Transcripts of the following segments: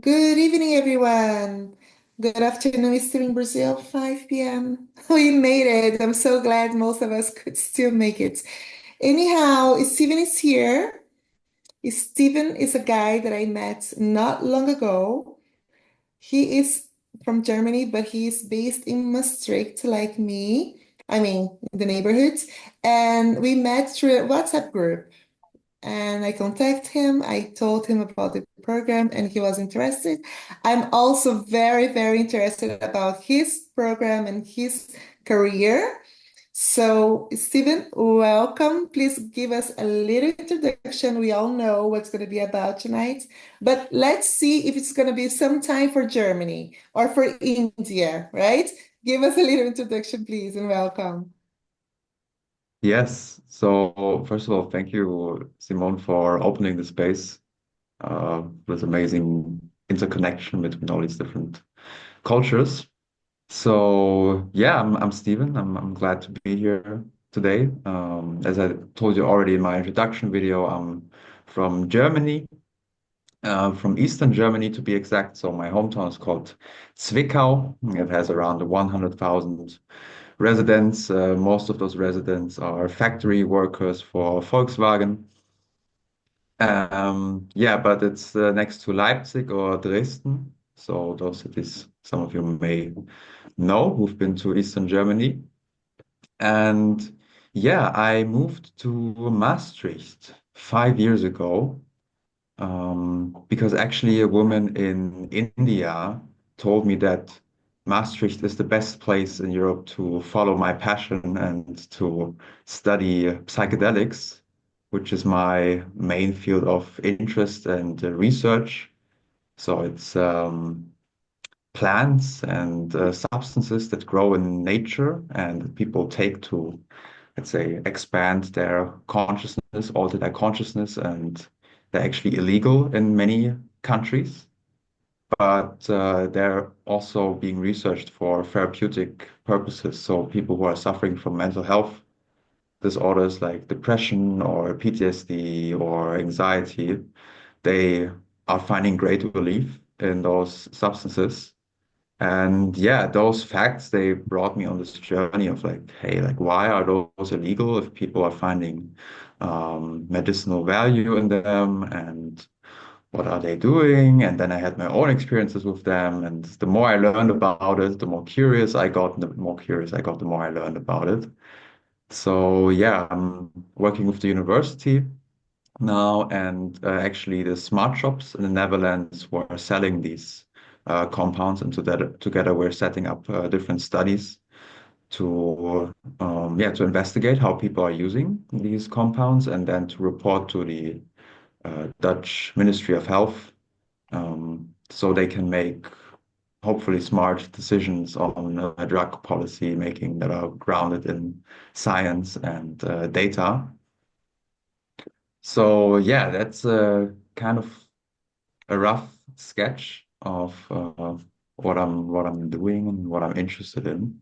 Good evening, everyone. Good afternoon. It's still in Brazil, 5 p.m. We made it. I'm so glad most of us could still make it. Anyhow, Steven is here. Steven is a guy that I met not long ago. He is from Germany, but he is based in Maastricht, like me. I mean, in the neighborhood. And we met through a WhatsApp group. And I contacted him. I told him about the program and he was interested. I'm also very, very interested about his program and his career. So, Stephen, welcome. Please give us a little introduction. We all know what's going to be about tonight, but let's see if it's going to be some time for Germany or for India, right? Give us a little introduction, please, and welcome. Yes. So first of all, thank you, Simone, for opening the space. This amazing interconnection between all these different cultures. So yeah, I'm Steven. I'm glad to be here today. As I told you already in my introduction video, I'm from Germany, from Eastern Germany to be exact. So my hometown is called Zwickau. It has around 100,000 residents. Most of those residents are factory workers for Volkswagen. Yeah, but it's next to Leipzig or Dresden. So those cities, some of you may know who've been to Eastern Germany. And yeah, I moved to Maastricht 5 years ago because actually a woman in India told me that Maastricht is the best place in Europe to follow my passion and to study psychedelics, which is my main field of interest and research. So it's plants and substances that grow in nature and that people take to, let's say, expand their consciousness, alter their consciousness, and they're actually illegal in many countries, but they're also being researched for therapeutic purposes. So people who are suffering from mental health disorders like depression or PTSD or anxiety, they are finding great relief in those substances. And yeah, those facts, they brought me on this journey of like, hey, like, why are those illegal if people are finding medicinal value in them? And what are they doing? And then I had my own experiences with them. And the more I learned about it, the more curious I got, and the more curious I got, the more I learned about it. So yeah, I'm working with the university now, and actually the smart shops in the Netherlands were selling these compounds, and together we're setting up different studies to yeah, to investigate how people are using these compounds and then to report to the Dutch Ministry of Health, so they can make hopefully smart decisions on drug policy making that are grounded in science and data. So yeah, that's kind of a rough sketch of what I'm doing and what I'm interested in.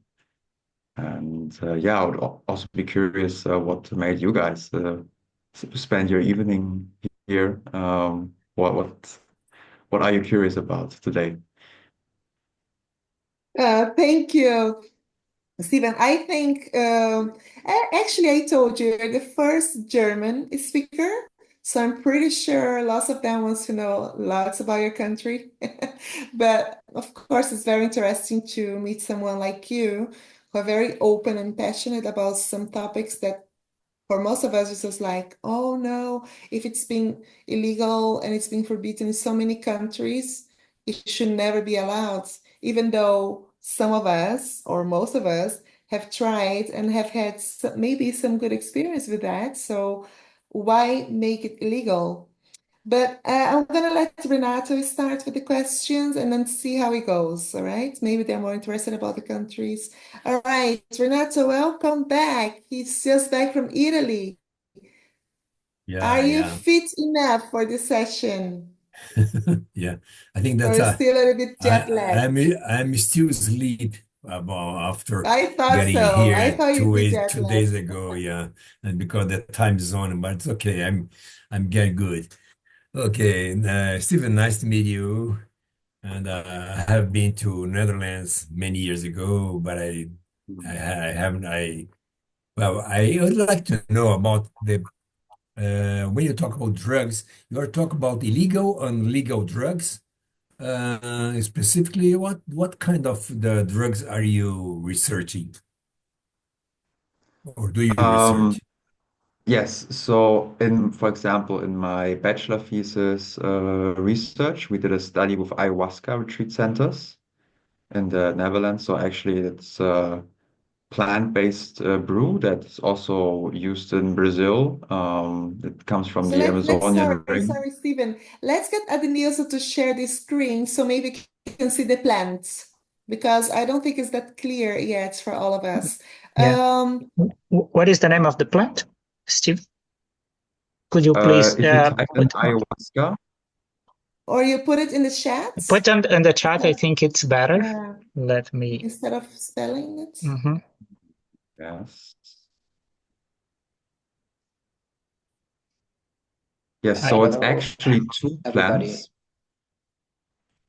And yeah, I would also be curious what made you guys spend your evening here. What are you curious about today? Thank you. Steven, I think actually I told you you're the first German speaker, so I'm pretty sure lots of them wants to know lots about your country. But of course, it's very interesting to meet someone like you who are very open and passionate about some topics that for most of us, it's just like, oh no, if it's been illegal and it's been forbidden in so many countries, it should never be allowed, even though some of us, or most of us, have tried and have had maybe some good experience with that. So why make it illegal? But I'm gonna let Renato start with the questions and then see how it goes. All right. Maybe they're more interested about the countries. All right, Renato, welcome back. He's just back from Italy. Are Yeah, you yeah, fit enough for this session? yeah. I think that Or still a little bit jet I'm lagged? I'm still asleep about after I thought getting so. I here thought you'd be jet 2 days lagged. ago. Yeah, and because the time zone, but it's okay. I'm getting good. Okay, Stephen, nice to meet you. and I have been to Netherlands many years ago, but I haven't. I would like to know about the when you talk about drugs, you are talking about illegal and legal drugs. Specifically, what kind of the drugs are you researching, or do you Um, research? yes, so for example, in my bachelor thesis research, we did a study with ayahuasca retreat centers in the Netherlands. So actually, it's a plant-based brew that's also used in Brazil. It comes from So the let's Amazonian ring. sorry, Stephen. Let's get Adenilson to share the screen so maybe we can see the plants because I don't think it's that clear yet for all of us. Yeah. Um, What is the name of the plant, Steve? Could you please If you type in put ayahuasca, or you put it in the chat put on in the chat? I think it's better. yeah, Let me. instead of spelling it. Mhm. yes. Yes, Hi, so it's hello, actually two everybody. plants.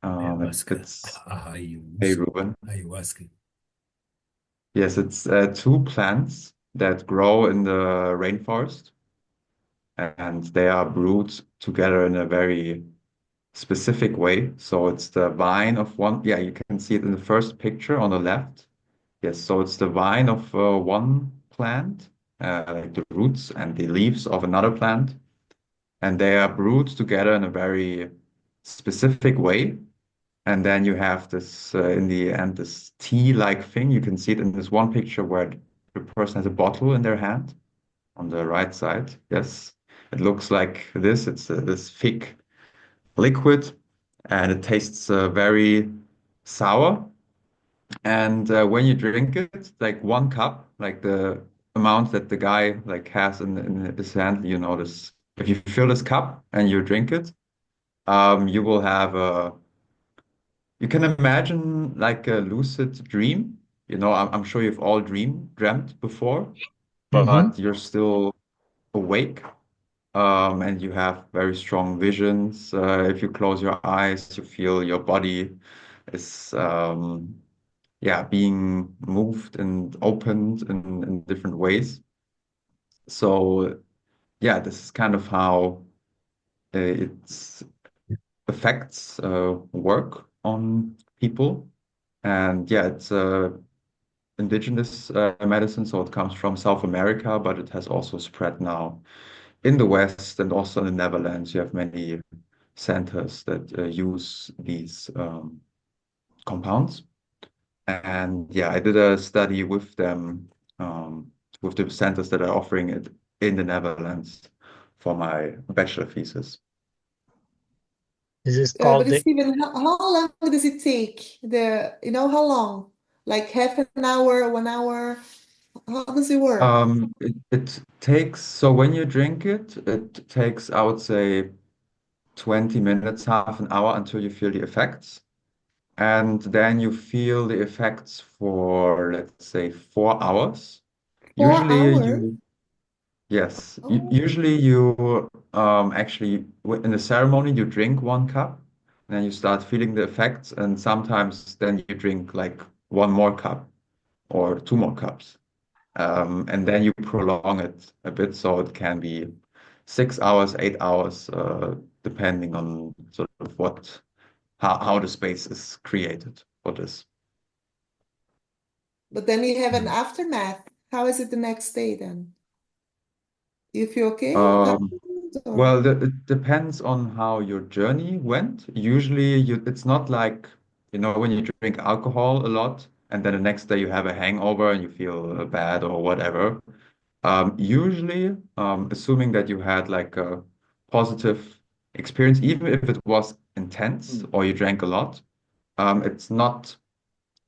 Ayahuasca. It's Hey Ayahuasca. Ruben. Ayahuasca. Yes, it's two plants that grow in the rainforest, and they are brewed together in a very specific way. So it's the vine of one, yeah, you can see it in the first picture on the left. Yes, so it's the vine of one plant, like the roots and the leaves of another plant, and they are brewed together in a very specific way. And then you have this, in the end, this tea-like thing. You can see it in this one picture where the person has a bottle in their hand on the right side. Yes, it looks like this. It's this thick liquid, and it tastes very sour. And when you drink it, like one cup, like the amount that the guy like has in his hand, you notice if you fill this cup and you drink it, you will have a you can imagine like a lucid dream. You know, I'm sure you've all dreamt before, Mm-hmm. but you're still awake, and you have very strong visions. If you close your eyes, you feel your body is, yeah, being moved and opened in different ways. So, yeah, this is kind of how it affects work on people. And yeah, it's indigenous medicine, so it comes from South America, but it has also spread now in the West and also in the Netherlands. You have many centers that use these compounds. And yeah, I did a study with them, with the centers that are offering it in the Netherlands for my bachelor thesis. This is called But the. Stephen, how long does it take? How long? Like half an hour, 1 hour? How does it work? It takes, so when you drink it, it takes, I would say, 20 minutes, half an hour until you feel the effects. And then you feel the effects for, let's say, 4 hours. Four Usually hours? you, yes, Oh, usually you actually, in the ceremony, you drink one cup, and then you start feeling the effects. And sometimes then you drink like one more cup or two more cups. And then you prolong it a bit, so it can be 6 hours, 8 hours, depending on sort of how the space is created for this. but then you have an Mm. aftermath. How is it the next day then? You feel okay Um, afterwards or? well, it depends on how your journey went. Usually, it's not like, when you drink alcohol a lot and then the next day you have a hangover and you feel bad or whatever. Usually, assuming that you had like a positive experience, even if it was intense or you drank a lot, it's not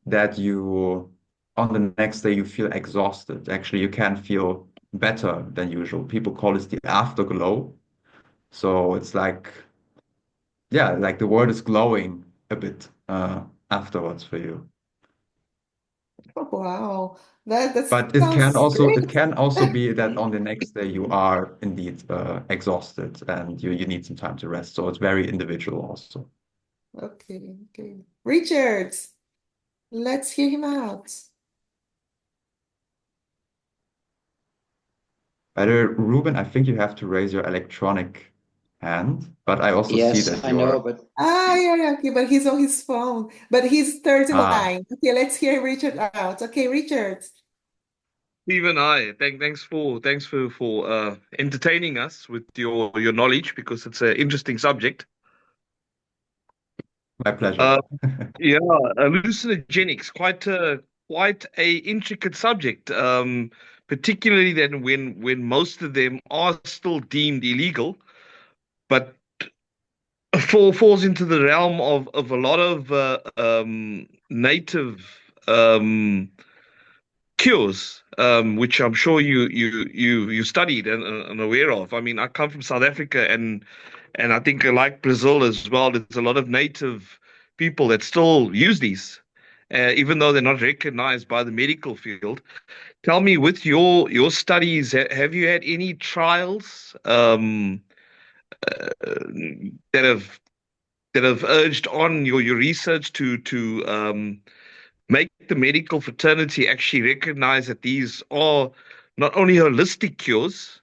that you, on the next day, you feel exhausted. Actually, you can feel better than usual. People call this the afterglow. So it's like, yeah, like the world is glowing a bit afterwards for you. Oh, wow, that But it can sounds also great. it can also be that on the next day you are indeed exhausted and you need some time to rest. So it's very individual also. Okay, okay. Richard, let's hear him out. Ruben, I think you have to raise your electronic hand, but I also see Yes, that I know, you're but Yeah, okay, but he's on his phone. But he's third in ah line. Okay, let's hear Richard out. Okay, Richard. Stephen, hi. Thanks for entertaining us with your knowledge because it's an interesting subject. my pleasure. Uh, yeah, hallucinogenics, quite a intricate subject. Particularly then when most of them are still deemed illegal, but falls into the realm of a lot of native um, cures, which I'm sure you studied and aware of. I mean, I come from South Africa, and I think like Brazil as well, there's a lot of native people that still use these, even though they're not recognized by the medical field. Tell me, with your studies, have you had any trials that have urged on your research to make the medical fraternity actually recognize that these are not only holistic cures,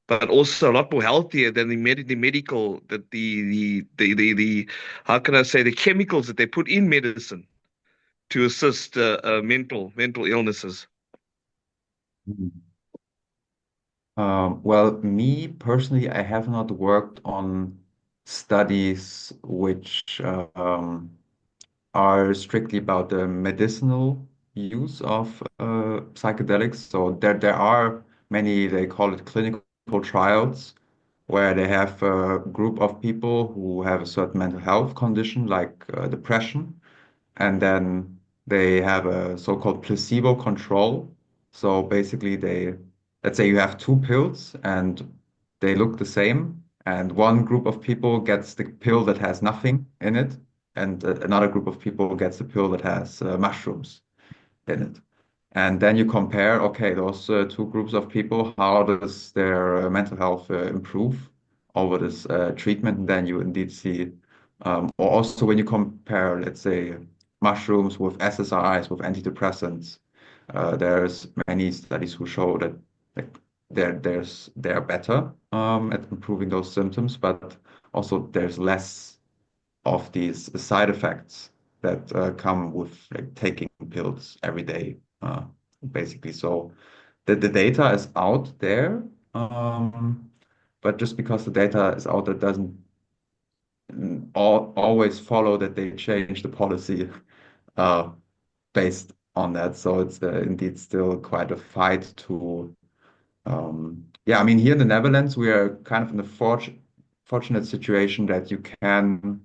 but also a lot more healthier than the medical that the how can I say, the chemicals that they put in medicine to assist mental illnesses. Mhm. Well, me personally, I have not worked on studies which are strictly about the medicinal use of psychedelics. So there are many, they call it clinical trials, where they have a group of people who have a certain mental health condition like depression, and then they have a so-called placebo control. So basically, let's say you have two pills and they look the same, and one group of people gets the pill that has nothing in it, and another group of people gets the pill that has mushrooms in it. And then you compare, okay, those two groups of people, how does their mental health improve over this treatment? And then you indeed see, or also when you compare, let's say, mushrooms with SSRIs, with antidepressants, there's many studies who show that like they're better at improving those symptoms, but also there's less of these side effects that come with like taking pills every day, basically. So the data is out there, but just because the data is out, that doesn't always follow that they change the policy uh, based on that. So it's indeed still quite a fight to, yeah, I mean, here in the Netherlands, we are kind of in the fortunate situation that you can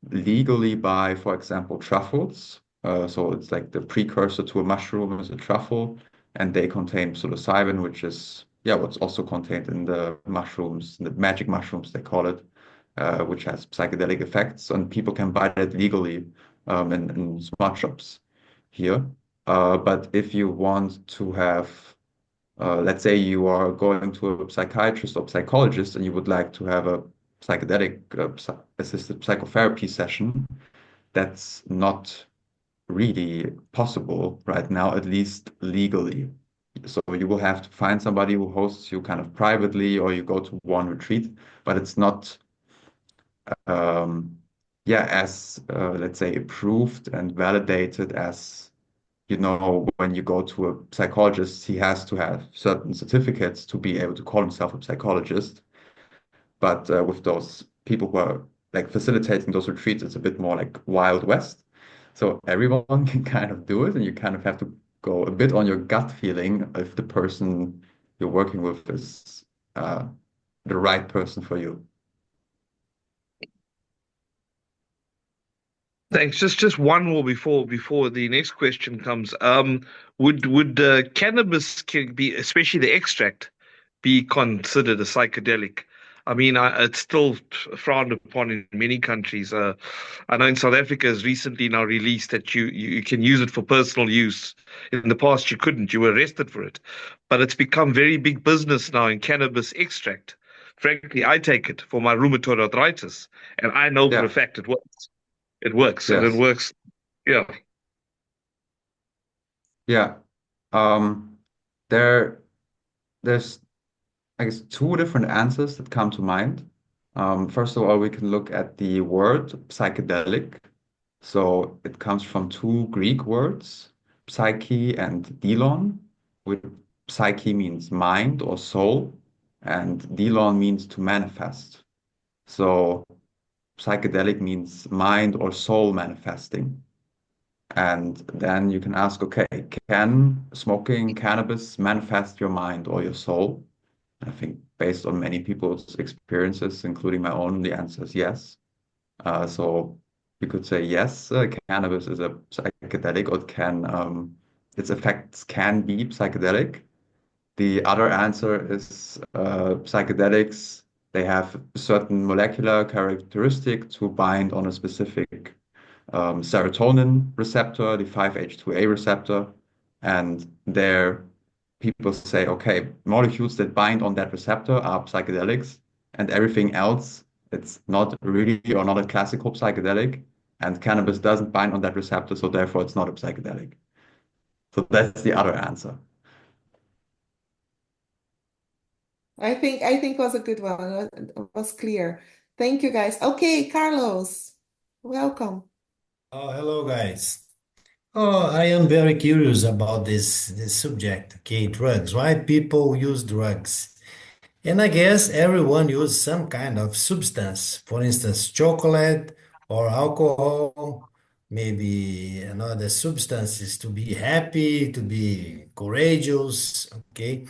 legally buy, for example, truffles. So it's like the precursor to a mushroom is a truffle, and they contain psilocybin, which is yeah, what's also contained in the mushrooms, the magic mushrooms they call it, which has psychedelic effects, and people can buy that legally in smart shops here. But if you want to have let's say you are going to a psychiatrist or psychologist and you would like to have a psychedelic assisted psychotherapy session, that's not really possible right now, at least legally. So you will have to find somebody who hosts you kind of privately, or you go to one retreat, but it's not, um, yeah, as let's say approved and validated as when you go to a psychologist, he has to have certain certificates to be able to call himself a psychologist. But with those people who are like facilitating those retreats, it's a bit more like Wild West. So everyone can kind of do it, and you kind of have to go a bit on your gut feeling if the person you're working with is uh, the right person for you. Thanks. Just one more before the next question comes. Would cannabis be, especially the extract, be considered a psychedelic? I mean, it's still frowned upon in many countries. I know in South Africa has recently now released that you can use it for personal use. In the past, you couldn't. You were arrested for it. But it's become very big business now in cannabis extract. Frankly, I take it for my rheumatoid arthritis, and I know for a Yeah. fact it works. it works, and it Yes. works. Yeah. Yeah. Um, there, there's, I guess, two different answers that come to mind. First of all, we can look at the word psychedelic. So it comes from two Greek words, psyche and delon, which psyche means mind or soul, and delon means to manifest. So psychedelic means mind or soul manifesting. And then you can ask, okay, can smoking cannabis manifest your mind or your soul? I think based on many people's experiences, including my own, the answer is yes. So you could say yes, cannabis is a psychedelic, or its effects can be psychedelic. The other answer is psychedelics. They have certain molecular characteristic to bind on a specific serotonin receptor, the 5-HT2A receptor, and there people say, okay, molecules that bind on that receptor are psychedelics, and everything else, it's not really or not a classical psychedelic, and cannabis doesn't bind on that receptor, so therefore it's not a psychedelic. So that's the other answer. I think was a good one. It was clear. Thank you, guys. Okay, Carlos, welcome. Oh, hello, guys. Oh, I am very curious about this subject, okay, drugs. Why people use drugs? And I guess everyone uses some kind of substance. For instance, chocolate or alcohol, maybe another substances to be happy, to be courageous, okay?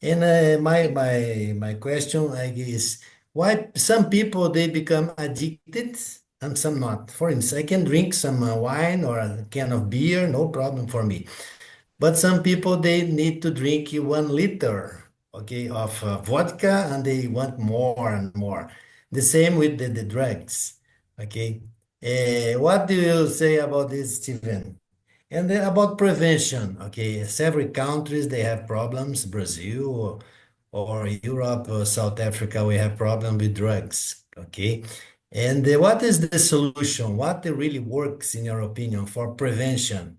And my question I guess why some people they become addicted and some not. For instance, I can drink some wine or a can of beer, no problem for me. But some people they need to drink 1 liter, okay, of vodka, and they want more and more. The same with the drugs, okay. What do you say about this, Stephen? And then about prevention, okay, several countries they have problems, Brazil or Europe or South Africa, we have problem with drugs, okay. And what is the solution? What really works in your opinion for prevention?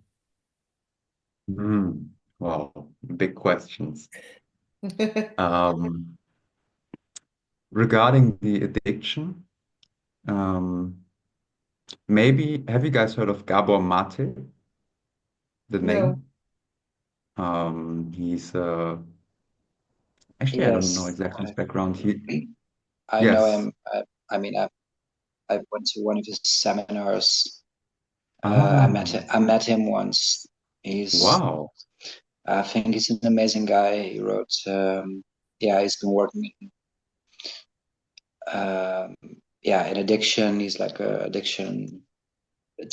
Mm, wow, big questions. Um, regarding the addiction, um, maybe have you guys heard of Gabor Mate, the No, name? He's actually I don't know Yes, exactly his background. He I know yes. him. I mean, I went to one of his seminars. Ah, I met him once. He's wow. I think he's an amazing guy. He wrote yeah, he's been working um yeah, in addiction. He's like a addiction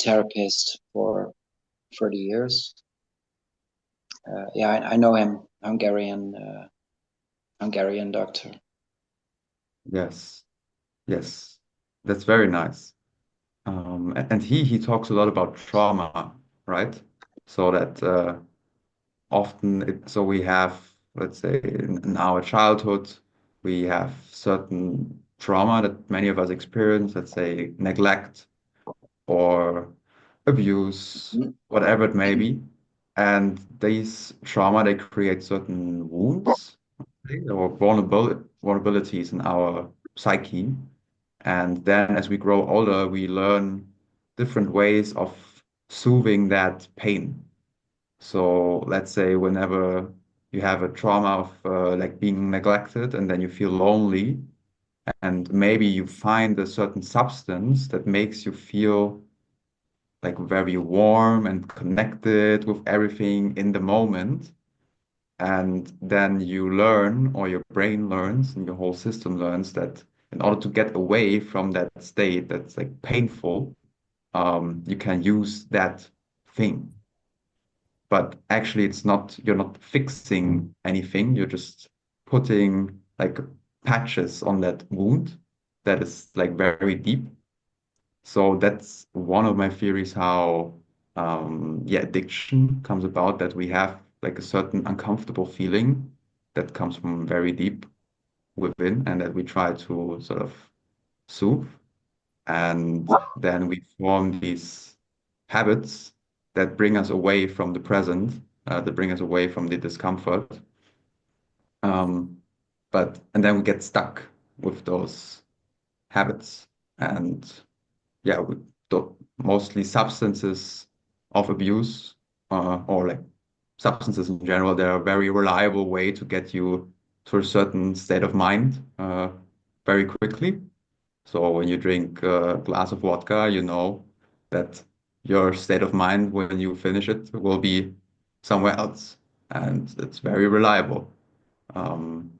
therapist for 30 years. Yeah, I know him. Hungarian doctor. Yes. Yes. That's very nice. And he talks a lot about trauma, right? So that often so we have, let's say, in our childhood, we have certain trauma that many of us experience, let's say neglect or abuse, Mhm. whatever it may be. And these trauma, they create certain wounds or vulnerabilities in our psyche. And then as we grow older, we learn different ways of soothing that pain. So let's say whenever you have a trauma of like being neglected and then you feel lonely, and maybe you find a certain substance that makes you feel like very warm and connected with everything in the moment. And then you learn, or your brain learns, and your whole system learns that in order to get away from that state that's like painful, you can use that thing. But actually, it's not, you're not fixing anything, you're just putting like patches on that wound that is like very deep. So that's one of my theories how yeah, addiction comes about, that we have like a certain uncomfortable feeling that comes from very deep within and that we try to sort of soothe. and then we form these habits that bring us away from the present, that bring us away from the discomfort. And then we get stuck with those habits, and yeah, mostly substances of abuse, or like substances in general. They're a very reliable way to get you to a certain state of mind very quickly. So when you drink a glass of vodka, you know that your state of mind when you finish it will be somewhere else, and it's very reliable. Um,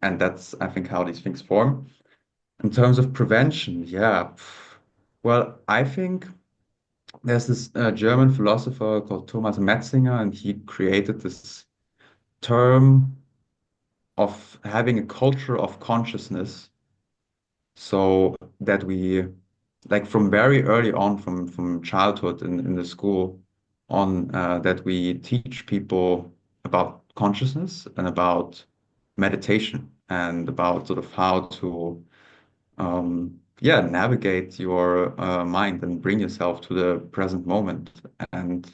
and that's, I think, how these things form. In terms of prevention, yeah. Well, I think there's this German philosopher called Thomas Metzinger, and he created this term of having a culture of consciousness, so that we, like from very early on, from childhood in the school on, that we teach people about consciousness and about meditation and about sort of how to yeah, navigate your mind and bring yourself to the present moment. And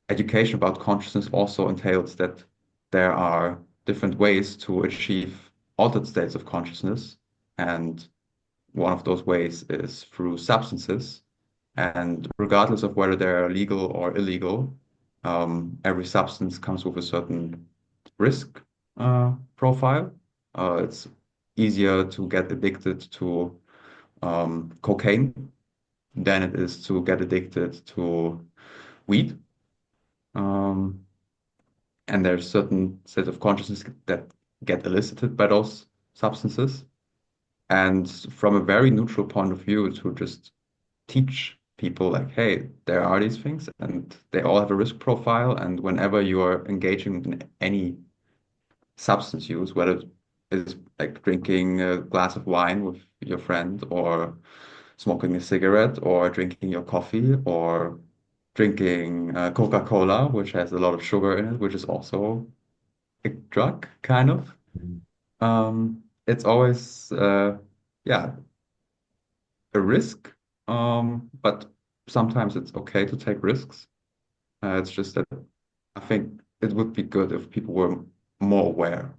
education about consciousness also entails that there are different ways to achieve altered states of consciousness. And one of those ways is through substances. And regardless of whether they're legal or illegal, every substance comes with a certain risk profile. It's easier to get addicted to cocaine than it is to get addicted to weed. Um, and there's certain sets of consciousness that get elicited by those substances. And from a very neutral point of view, to just teach people like, hey, there are these things and they all have a risk profile. And whenever you are engaging in any substance use, whether it's like drinking a glass of wine with your friend, or smoking a cigarette, or drinking your coffee, or drinking Coca-Cola, which has a lot of sugar in it, which is also a drug, kind of. It's always, yeah, a risk, but sometimes it's okay to take risks. It's just that I think it would be good if people were more aware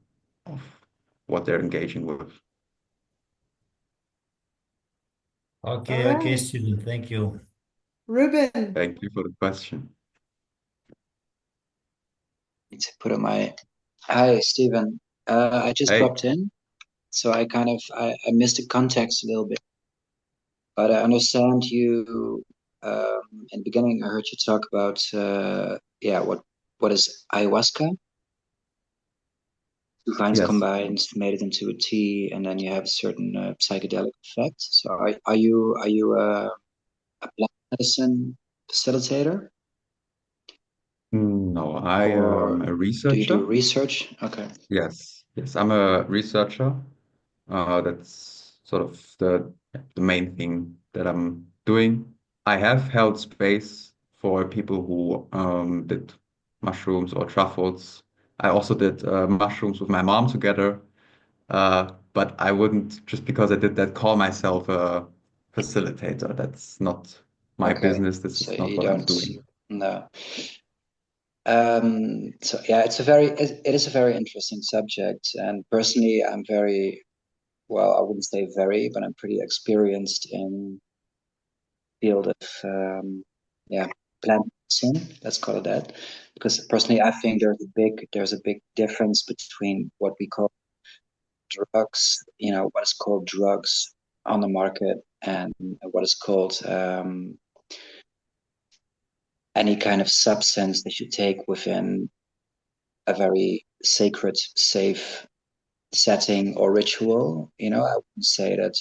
of what they're engaging with. All Okay, okay, right. Steven, thank you. Ruben. Thank you for the question. Need to put on my. Hi, Stephen. I just Hey, dropped in, so I missed the context a little bit, but I understand you. In the beginning, I heard you talk about yeah, what is ayahuasca? Two kinds yes. combined, made it into a tea, and then you have a certain psychedelic effect. So are you a plant medicine facilitator, No, I am or a do you do researcher. research? Okay. Yes, yes, I'm a researcher. That's sort of the main thing that I'm doing. I have held space for people who did mushrooms or truffles. I also did mushrooms with my mom together. But I wouldn't, just because I did that, call myself a facilitator. That's not my Okay. business. This So is not you what I'm don't. doing. No. So yeah, it is a very interesting subject, and personally, I'm very well. I wouldn't say very, but I'm pretty experienced in field of yeah, plant medicine. Let's call it that, because personally, I think there's a big difference between what we call drugs, what is called drugs on the market, and what is called any kind of substance that you take within a very sacred, safe setting or ritual. I wouldn't say that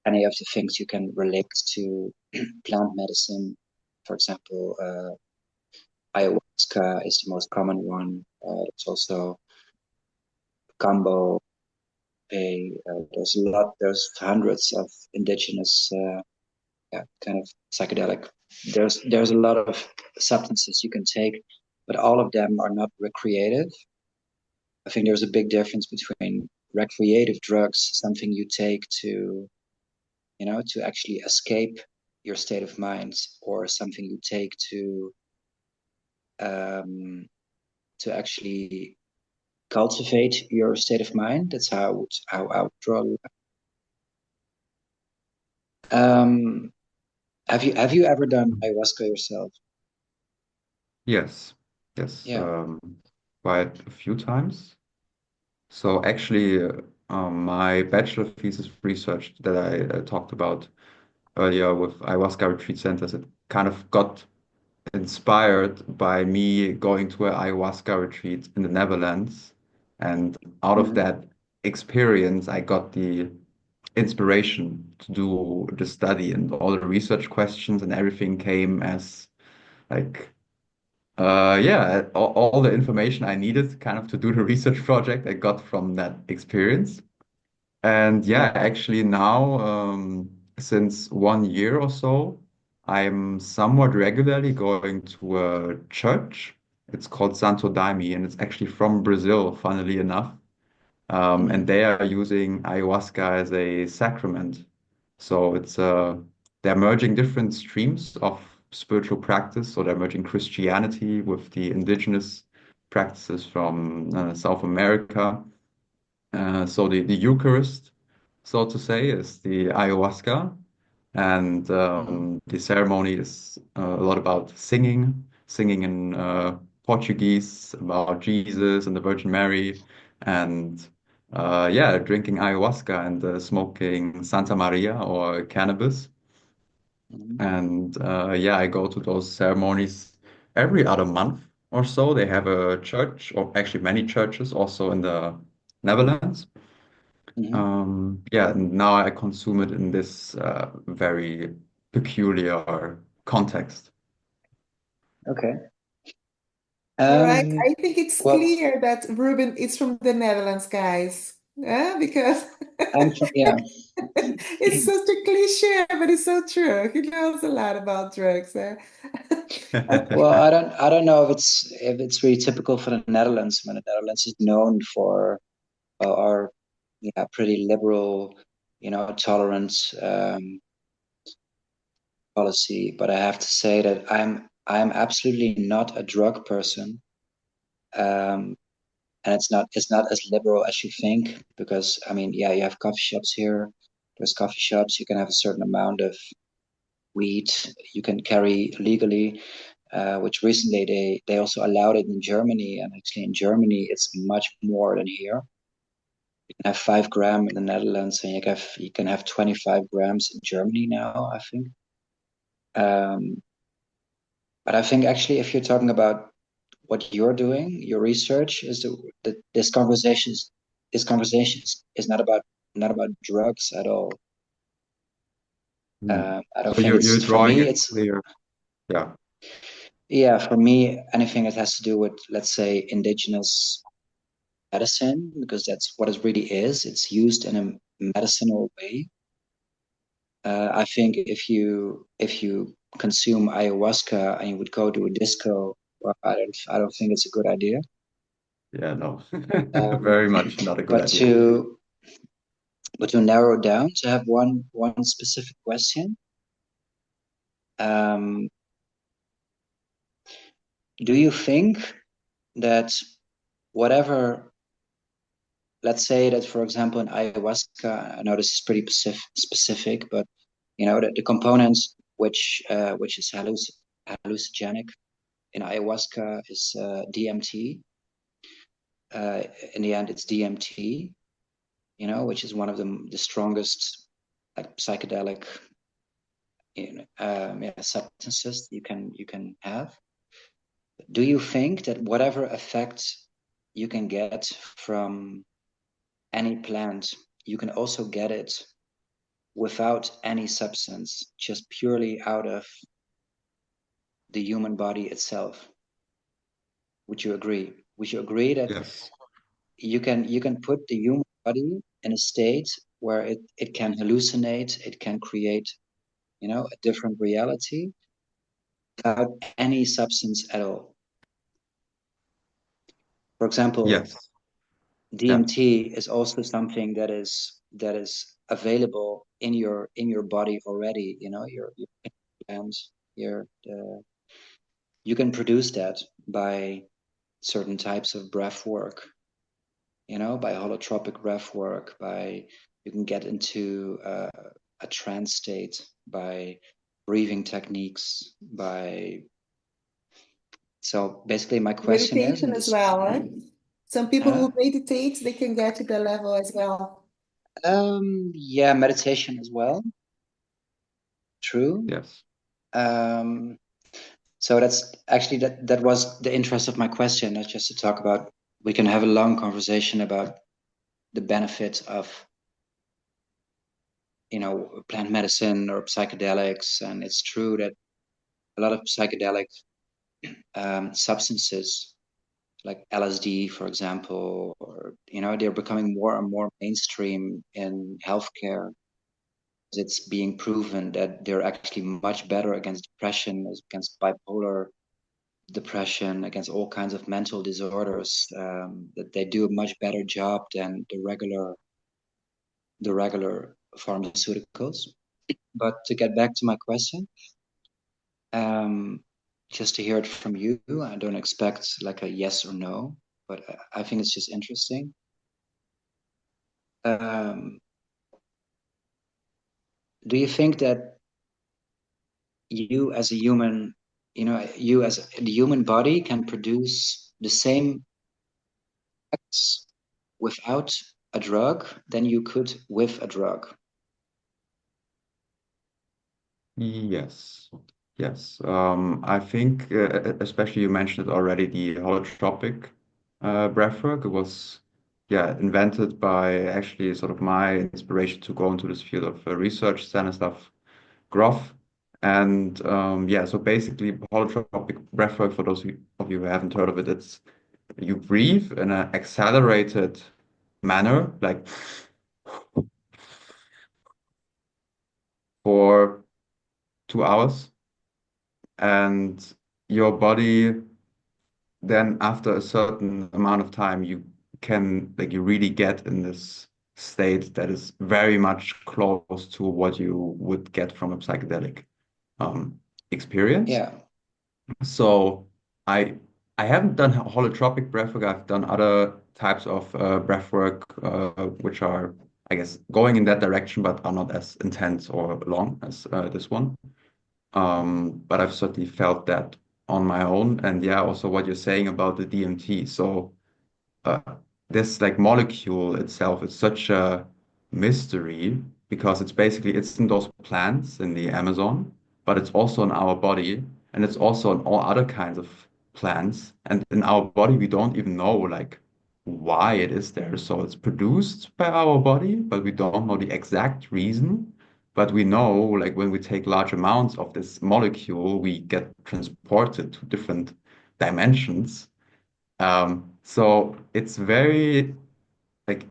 any of the things you can relate to plant medicine, for example, ayahuasca is the most common one. There's also cambo. There's hundreds of indigenous, yeah, kind of psychedelic. There's a lot of substances you can take, but all of them are not recreative. I think there's a big difference between recreative drugs, something you take to to actually escape your state of mind, or something you take to actually cultivate your state of mind. That's how I would draw. Have you ever done ayahuasca yourself? Yes, yes, Yeah. quite a few times. So actually, my bachelor thesis research that I talked about earlier with ayahuasca retreat centers, it kind of got inspired by me going to an ayahuasca retreat in the Netherlands. And out of Mhm. that experience, I got the inspiration to do the study, and all the research questions and everything came as like, yeah, all the information I needed kind of to do the research project I got from that experience. And yeah, Yeah. actually now, since 1 year or so, I'm somewhat regularly going to a church. It's called Santo Daime, and it's actually from Brazil, funnily enough. And Mhm. they are using ayahuasca as a sacrament. So they're merging different streams of spiritual practice. So they're merging Christianity with the indigenous practices from South America. So the Eucharist, so to say, is the ayahuasca, and Mhm. the ceremony is a lot about singing in Portuguese about Jesus and the Virgin Mary, and yeah, drinking ayahuasca and smoking Santa Maria or cannabis. Mhm. And yeah, I go to those ceremonies every other month or so. They have a church, or actually many churches, also in the Netherlands. Mhm. Yeah, and now I consume it in this very peculiar context. Okay. All right. I Um, think it's well, clear that Ruben is from the Netherlands, guys. Yeah, because yeah. it's such a cliche, but it's so true. He knows a lot about drugs. Well, Okay. I don't know if it's really typical for the Netherlands, when the Netherlands is known for our yeah, pretty liberal, tolerant policy. But I have to say that I'm absolutely not a drug person. Um, and it's not as liberal as you think, because I mean, yeah, you have coffee shops here. There's coffee shops. You can have a certain amount of weed you can carry legally, which recently they also allowed it in Germany, and actually in Germany it's much more than here. You can have 5 gram in the Netherlands, and you can have 25 grams in Germany now, I think. Um, but I think actually, if you're talking about what you're doing, your research is that this conversation is not about drugs at all. Hmm. I don't So think you're it's for drawing me. it It's clear. Yeah. Yeah, for me, anything that has to do with, let's say, indigenous medicine, because that's what it really is. It's used in a medicinal way. I think if you consume ayahuasca and you would go to a disco, well, I don't think it's a good idea. Yeah, no. Um, Very much not a good but idea. to narrow down, to have one specific question, um, do you think that whatever, let's say that, for example, in ayahuasca, I know this is pretty specific, but the components which is hallucinogenic in ayahuasca is DMT. Uh, in the end, it's DMT, which is one of the strongest, like, psychedelic, yeah, substances you can have. Do you think that whatever effect you can get from any plant, you can also get it without any substance, just purely out of the human body itself? Would you agree? Would you agree that Yes. you can put the human body in a state where it can hallucinate, it can create, a different reality without any substance at all? For example, Yes. Yeah. DMT is also something that is available in your body already. You know, your glands, you can produce that by certain types of breath work. You know, by holotropic breath work, you can get into a trance state by breathing techniques. So basically, my question is, Meditation as well, right? Some people who meditate, they can get to the level as well. Yeah, meditation as well. True. Yes. So that's actually that was the interest of my question. That's just to talk about. We can have a long conversation about the benefits of, you know, plant medicine or psychedelics, and it's true that a lot of psychedelic substances, like LSD, for example, or, you know, they're becoming more and more mainstream in healthcare. It's being proven that they're actually much better against depression, against bipolar depression, against all kinds of mental disorders. That they do a much better job than the regular pharmaceuticals. But to get back to my question, just to hear it from you, I don't expect like a yes or no, but I think it's just interesting. Do you think that you as a human, you know, you as the human body can produce the same effects without a drug than you could with a drug? Yes. Yes. I think, especially you mentioned it already, the holotropic breathwork. It was, yeah, invented by actually sort of my inspiration to go into this field of research, Stanislav Grof. And yeah, so basically, holotropic breathwork, for those of you who haven't heard of it, it's you breathe in an accelerated manner, like for 2 hours, and your body then after a certain amount of time you can like you really get in this state that is very much close to what you would get from a psychedelic experience. Yeah. So I haven't done holotropic breathwork. I've done other types of breathwork which are, I guess, going in that direction, but are not as intense or long as this one. But I've certainly felt that on my own. And yeah, also what you're saying about the DMT. So uh, this like molecule itself is such a mystery because it's in those plants in the Amazon, but it's also in our body and it's also in all other kinds of plants. And in our body, we don't even know like why it is there. So it's produced by our body, but we don't know the exact reason. But we know like when we take large amounts of this molecule, we get transported to different dimensions. So it's very like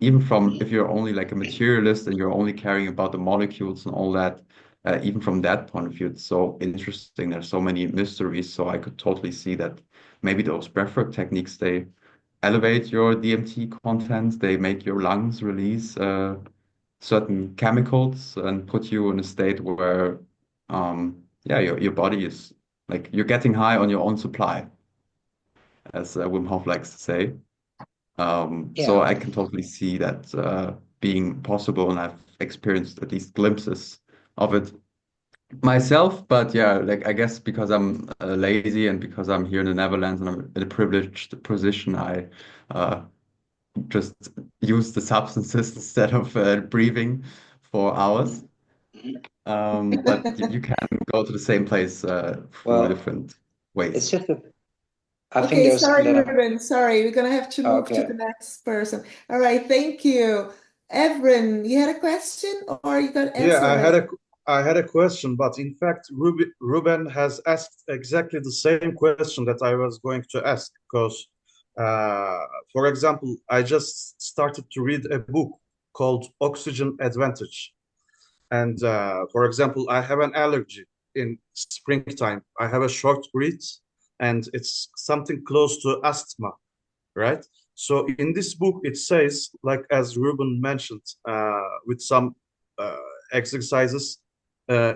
even from if you're only like a materialist and you're only caring about the molecules and all that, even from that point of view, it's so interesting. There's so many mysteries. So I could totally see that maybe those breathwork techniques, they elevate your DMT content, they make your lungs release certain chemicals and put you in a state where yeah, your body is like you're getting high on your own supply, as Wim Hof likes to say. So Yeah. I can totally see that being possible, and I've experienced at least glimpses of it myself. But yeah, like I guess because I'm lazy and because I'm here in the Netherlands and I'm in a privileged position, I just use the substances instead of breathing for hours. But you can go to the same place through Well, different it's ways. just I think Okay, there's sorry, that. Ruben. Sorry, we're gonna have to move to Okay. the next person. All right, thank you. Evren, you had a question or you got Yeah, answer already? I had a question, but in fact, Ruben has asked exactly the same question that I was going to ask because, for example, I just started to read a book called Oxygen Advantage. And for example, I have an allergy in springtime. I have a short breath, and it's something close to asthma, right? So in this book, it says, like as Ruben mentioned, with some exercises,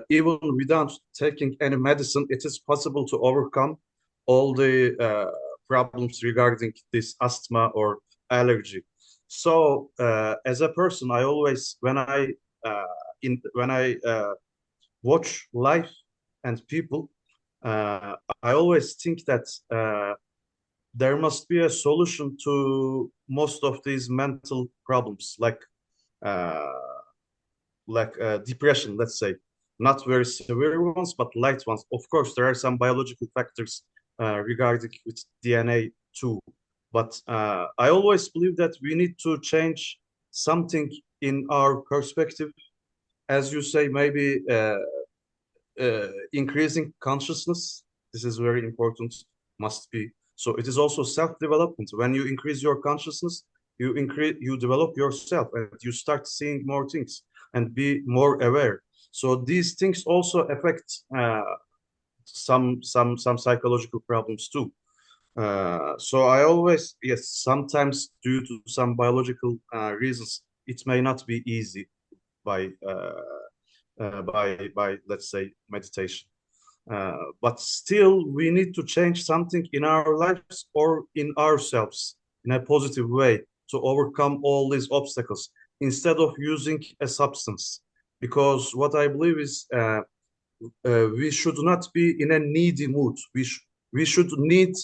even without taking any medicine, it is possible to overcome all the problems regarding this asthma or allergy. So as a person, I always, when I watch life and people, I always think that there must be a solution to most of these mental problems, uh, depression, let's say, not very severe ones, but light ones. Of course, there are some biological factors regarding with DNA too. But I always believe that we need to change something in our perspective. As you say, maybe increasing consciousness. This is very important, must be. So it is also self-development. When you increase your consciousness, you develop yourself and you start seeing more things and be more aware. So these things also affect some psychological problems too. So I always, yes, sometimes due to some biological reasons, it may not be easy by let's say meditation. But still, we need to change something in our lives or in ourselves in a positive way to overcome all these obstacles instead of using a substance. Because what I believe is we should not be in a needy mood. We should need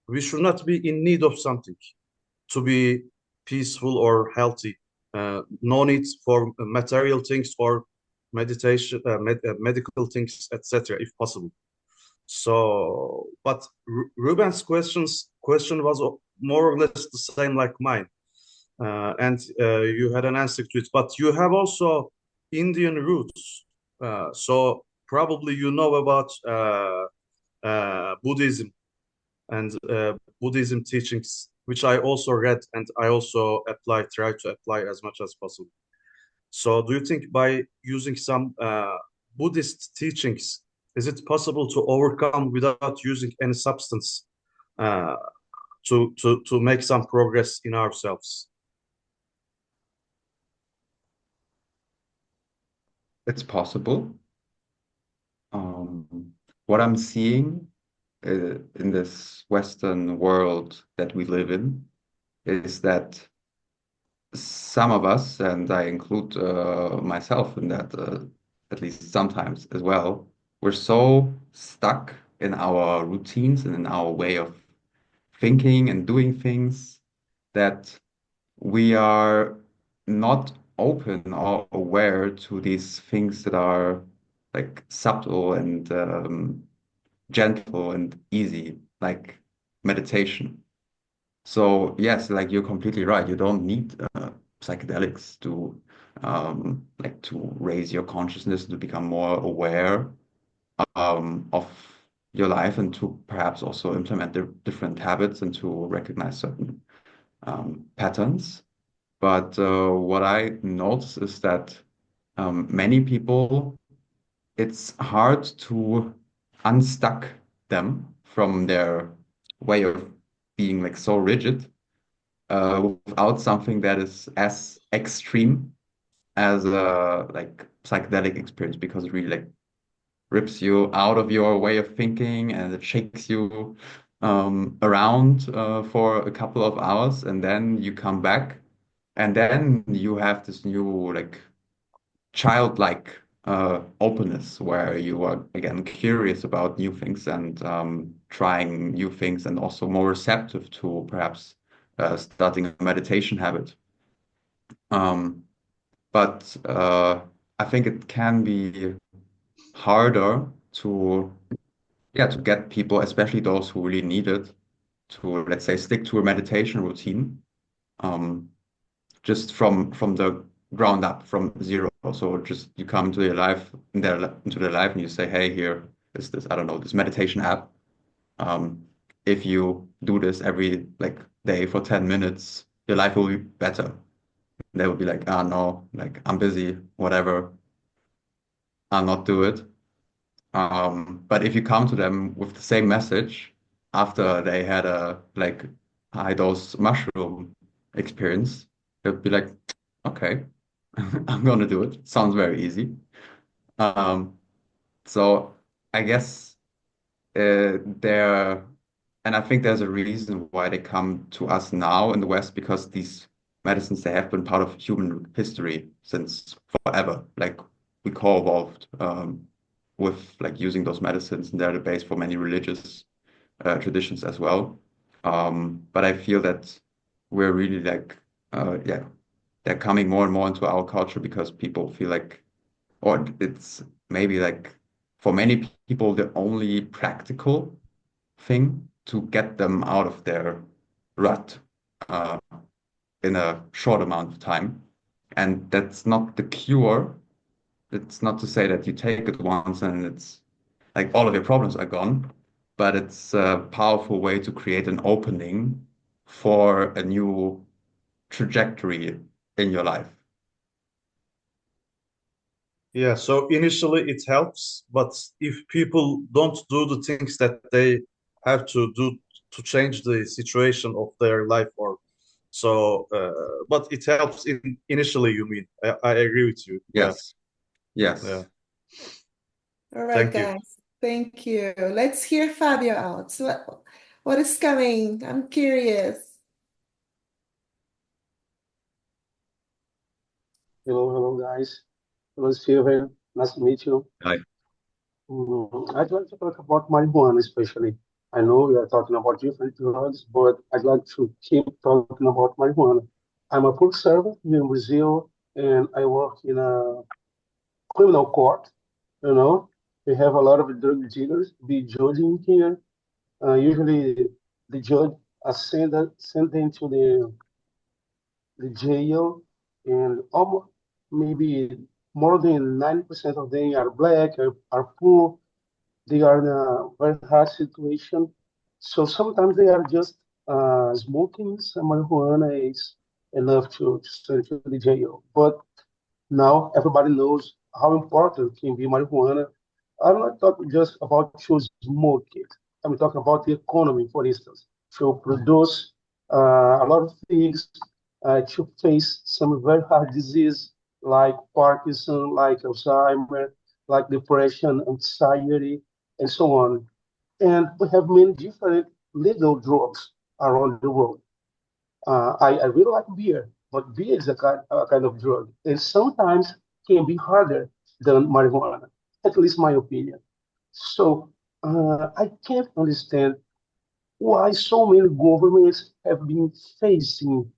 we should not be in need of something to be peaceful or healthy. No need for material things or meditation, medical things, etc., if possible. So, but Ruben's question was more or less the same like mine, and you had an answer to it. But you have also Indian roots, so probably you know about Buddhism and Buddhism teachings, which I also read and I also try to apply as much as possible. So, do you think by using some Buddhist teachings, is it possible to overcome without using any substance uh, to make some progress in ourselves? It's possible. What I'm seeing in this Western world that we live in is that some of us, and I include myself in that, at least sometimes as well, we're so stuck in our routines and in our way of thinking and doing things that we are not open or aware to these things that are like subtle and gentle and easy, like meditation. So yes, like you're completely right. You don't need psychedelics to like to raise your consciousness to become more aware of your life and to perhaps also implement the different habits and to recognize certain patterns. But what I notice is that many people, it's hard to unstuck them from their way of being like so rigid without something that is as extreme as a like psychedelic experience because it really like rips you out of your way of thinking and it shakes you around for a couple of hours and then you come back and then you have this new like childlike openness where you are again curious about new things and trying new things and also more receptive to perhaps starting a meditation habit. Um, but I think it can be harder to yeah to get people, especially those who really need it, to let's say stick to a meditation routine. Um, just from the ground up, from zero. So just you come into into their life and you say, hey, here is this, I don't know, this meditation app. If you do this every like day for 10 minutes, your life will be better. They will be like, ah, no, like I'm busy, whatever, I'll not do it. But if you come to them with the same message after they had a like high dose mushroom experience, it would be like, okay, I'm gonna do it. Sounds very easy. Um, so I guess they're, and I think there's a reason why they come to us now in the West because these medicines they have been part of human history since forever. Like we co-evolved with like using those medicines, and they're the base for many religious traditions as well. But I feel that we're really like, yeah, they're coming more and more into our culture because people feel like, or it's maybe like for many people, the only practical thing to get them out of their rut uh, in a short amount of time. And that's not the cure. It's not to say that you take it once and it's like all of your problems are gone, but it's a powerful way to create an opening for a new trajectory in your life. Yeah, so initially it helps, but if people don't do the things that they have to do to change the situation of their life, or so, but it helps initially, you mean? I agree with you. Yeah, Yes. Yes. yeah. All right, Thank you. guys. Thank you. Let's hear Fabio out. So what is coming? I'm curious. Hello, guys. Hello, Steven. Nice to meet you. Hi. I'd like to talk about marijuana, especially. I know we are talking about different drugs, but I'd like to keep talking about marijuana. I'm a public servant here in Brazil, and I work in a criminal court. You know, we have a lot of drug dealers be judging here. Usually, the judge send them to the jail, and almost maybe more than 90% of them are black, are poor. They are in a very hard situation. So sometimes they are just smoking some marijuana is enough to send to the jail. But now everybody knows how important can be marijuana. I'm not talking just about to smoke it. I'm talking about the economy, for instance, to produce a lot of things, to face some very hard disease like Parkinson, like Alzheimer, like depression, anxiety, and so on. And we have many different legal drugs around the world. I really like beer, but beer is a kind of drug, and sometimes can be harder than marijuana, at least my opinion. So I can't understand why so many governments have been facing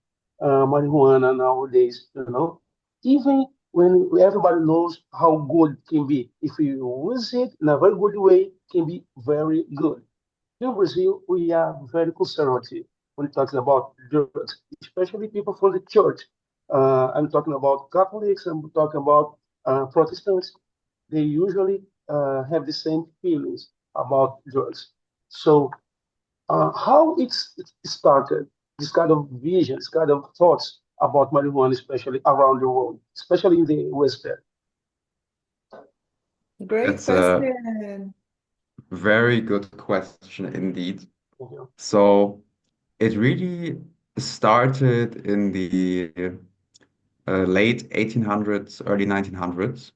marijuana nowadays. Even when everybody knows how good it can be, if you use it in a very good way, can be very good. In Brazil, we are very conservative when talking about drugs, especially people from the church. I'm talking about Catholics, I'm talking about Protestants. They usually have the same feelings about drugs. So, how it started, this kind of vision, this kind of thoughts about marijuana, especially around the world, especially in the Western. Great That's a question. very good question indeed. Thank you. So it really started in the late 1800s, early 1900s.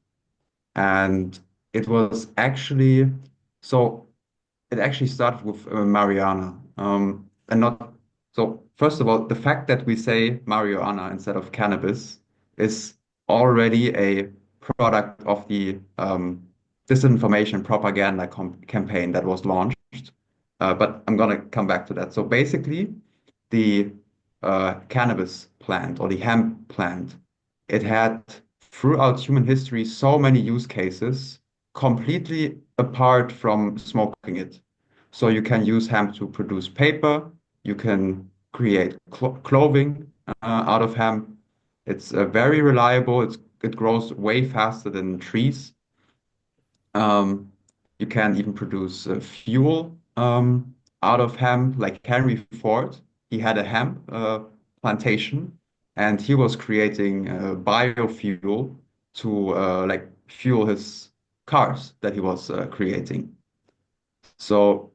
And it was actually, so it actually started with marijuana. And not, so first of all, the fact that we say marijuana instead of cannabis is already a product of the disinformation propaganda campaign that was launched. But I'm going to come back to that. So basically, the cannabis plant or the hemp plant, it had throughout human history so many use cases completely apart from smoking it. So you can use hemp to produce paper, you can create clothing out of hemp. It's very reliable. It grows way faster than trees. Um, you can even produce fuel out of hemp, like Henry Ford. He had a hemp plantation, and he was creating biofuel to like fuel his cars that he was creating. So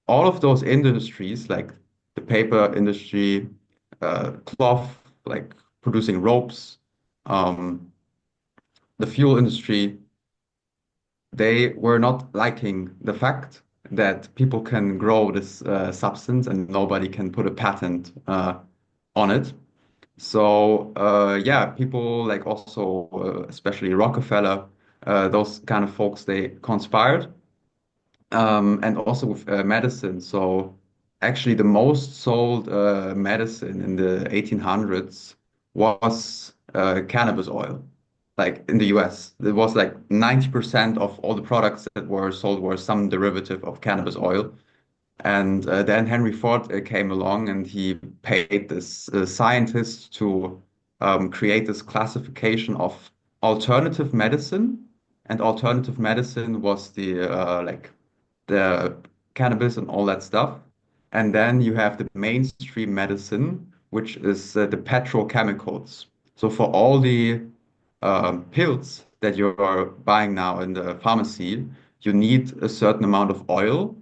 all of those industries, like the paper industry, cloth, like producing ropes, the fuel industry, they were not liking the fact that people can grow this substance and nobody can put a patent on it. So yeah, people like also especially Rockefeller, those kind of folks, they conspired, and also with medicine. So actually, the most sold medicine in the 1800s was cannabis oil. Like in the US, it was like 90% of all the products that were sold were some derivative of cannabis oil. And then Henry Ford came along and he paid this scientist to create this classification of alternative medicine. And alternative medicine was the cannabis and all that stuff. And then you have the mainstream medicine, which is the petrochemicals. So for all the pills that you're buying now in the pharmacy, you need a certain amount of oil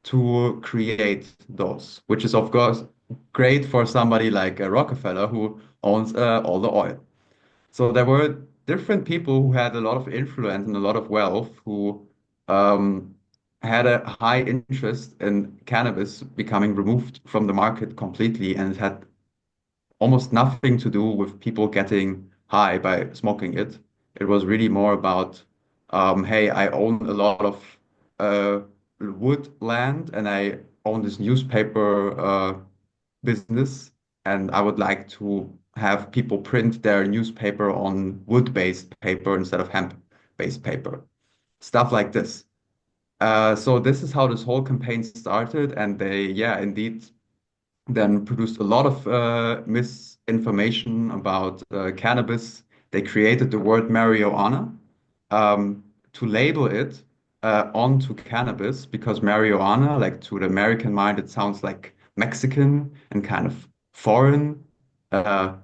to create those, which is of course great for somebody like Rockefeller who owns all the oil. So there were different people who had a lot of influence and a lot of wealth who um, had a high interest in cannabis becoming removed from the market completely, and it had almost nothing to do with people getting high by smoking it. It was really more about, hey, I own a lot of uh, wood land and I own this newspaper business, and I would like to have people print their newspaper on wood-based paper instead of hemp-based paper. Stuff like this. So this is how this whole campaign started, and they, yeah, indeed then produced a lot of misinformation about cannabis. They created the word marijuana to label it onto cannabis because marijuana, like to the American mind, it sounds like Mexican and kind of foreign. Uh,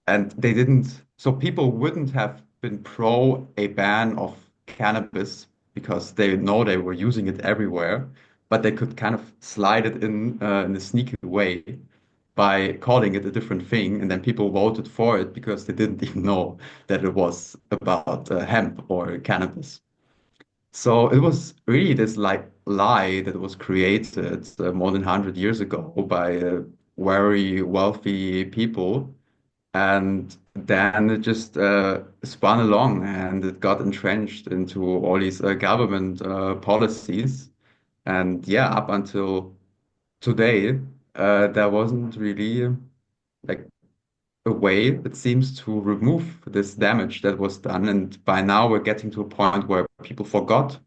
and they didn't, so people wouldn't have been pro a ban of cannabis because they know they were using it everywhere, but they could kind of slide it in a sneaky way by calling it a different thing, and then people voted for it because they didn't even know that it was about hemp or cannabis. So it was really this like lie that was created more than 100 years ago by very wealthy people, and then it just spun along and it got entrenched into all these government policies. And yeah, up until today, there wasn't really like a way, it seems, to remove this damage that was done. And by now, we're getting to a point where people forgot